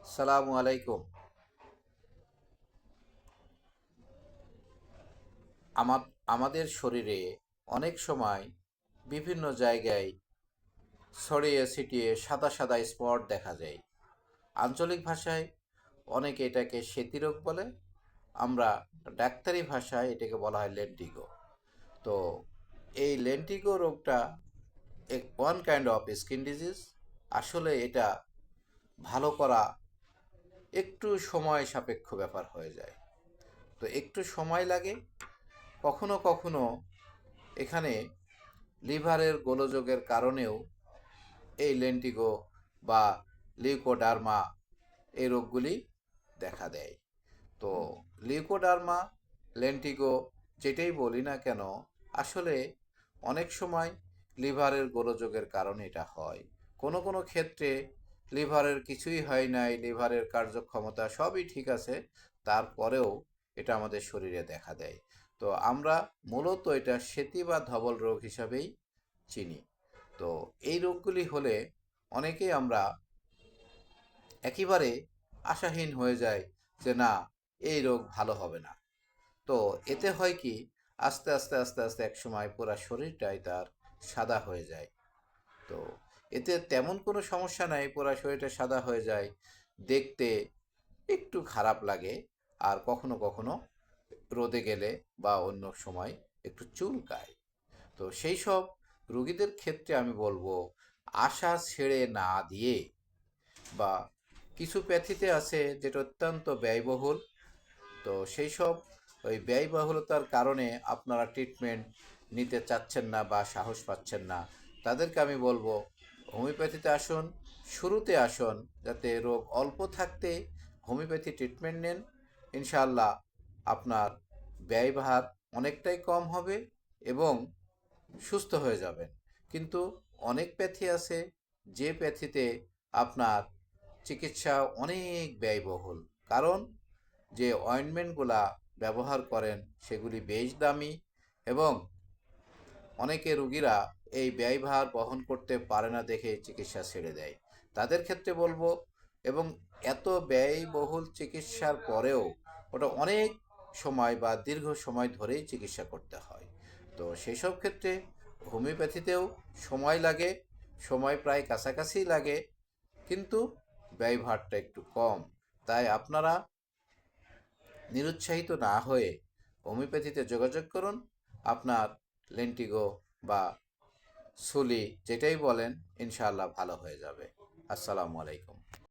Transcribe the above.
সালামু আলাইকুম। আমাদের শরীরে অনেক সময় বিভিন্ন জায়গায় ছড়িয়ে ছিটিয়ে সাদা সাদা স্পট দেখা যায়। আঞ্চলিক ভাষায় অনেকে এটাকে সেতিরোগ বলে, আমরা ডাক্তারি ভাষায় এটাকে বলা হয় লেন্টিগো। তো এই লেন্টিগো রোগটা one kind of skin disease. আসলে এটা ভালো করা একটু সময় সাপেক্ষ ব্যাপার হয়ে যায়। তো একটু সময় লাগে। কখনো কখনো এখানে লিভারের গোলযোগের কারণেও এই লেন্টিগো বা লিউকোডার্মা এই রোগগুলি দেখা দেয়। তো লিউকোডার্মা, লেন্টিগো যেটাই বলি না কেন, আসলে অনেক সময় লিভারের গোলযোগের কারণে এটা হয়। কোনো কোনো ক্ষেত্রে লিভারের কিছুই হয় নাই, লিভারের কার্যক্ষমতা সবই ঠিক আছে, তারপরেও এটা আমাদের শরীরে দেখা দেয়। তো আমরা মূলত এটা সেতি বা ধবল রোগ হিসাবেই চিনি। তো এই রোগগুলি হলে অনেকেই আমরা একেবারে আশাহীন হয়ে যায় যে না, এই রোগ ভালো হবে না। তো এতে হয় কি, আস্তে আস্তে আস্তে আস্তে এক সময় পুরো শরীরটাই তার সাদা হয়ে যায়। তো এতে তেমন কোনো সমস্যা নাই, পুরো শরীরটা সাদা হয়ে যায়, দেখতে একটু খারাপ লাগে, আর কখনো কখনো রোদে গেলে বা অন্য সময় একটু চুলকায়। তো সেই সব রোগীদের ক্ষেত্রে আমি বলবো, আশা ছেড়ে না দিয়ে, বা কিছু প্যাথিতে আছে যেটা অত্যন্ত ব্যয়বহুল, তো সেই সব ওই ব্যয়বহুলতার কারণে আপনারা ট্রিটমেন্ট নিতে চাচ্ছেন না বা সাহস পাচ্ছেন না, তাদেরকে আমি বলবো হোমিওপ্যাথিতে আসুন, শুরুতে আসুন, যাতে রোগ অল্প থাকতে হোমিওপ্যাথি ট্রিটমেন্ট নেন। ইনশাআল্লাহ আপনার ব্যয়ভার অনেকটাই কম হবে এবং সুস্থ হয়ে যাবেন। কিন্তু অনেক প্যাথি আছে যে প্যাথিতে আপনার চিকিৎসা অনেক ব্যয়বহুল, কারণ যে অয়েনমেন্টগুলা ব্যবহার করেন সেগুলি বেশ দামি, এবং অনেকে রুগীরা এই ব্যয়ভার বহন করতে পারে না দেখে চিকিৎসা ছেড়ে দেয়। তাদের ক্ষেত্রে বলবো, এবং এত ব্যয়বহুল চিকিৎসার পরেও ওটা অনেক সময় বা দীর্ঘ সময় ধরেই চিকিৎসা করতে হয়। তো সেই সব ক্ষেত্রে হোমিওপ্যাথিতেও সময় লাগে, সময় প্রায় কাছাকাছি লাগে, কিন্তু ব্যয়ভারটা একটু কম। তাই আপনারা নিরুৎসাহিত না হয়ে হোমিওপ্যাথিতে যোগাযোগ করুন। আপনার লেন্টিগো বা সুলি যেটাই বলেন, ইনশাআল্লাহ ভালো হয়ে যাবে। আসসালামু আলাইকুম।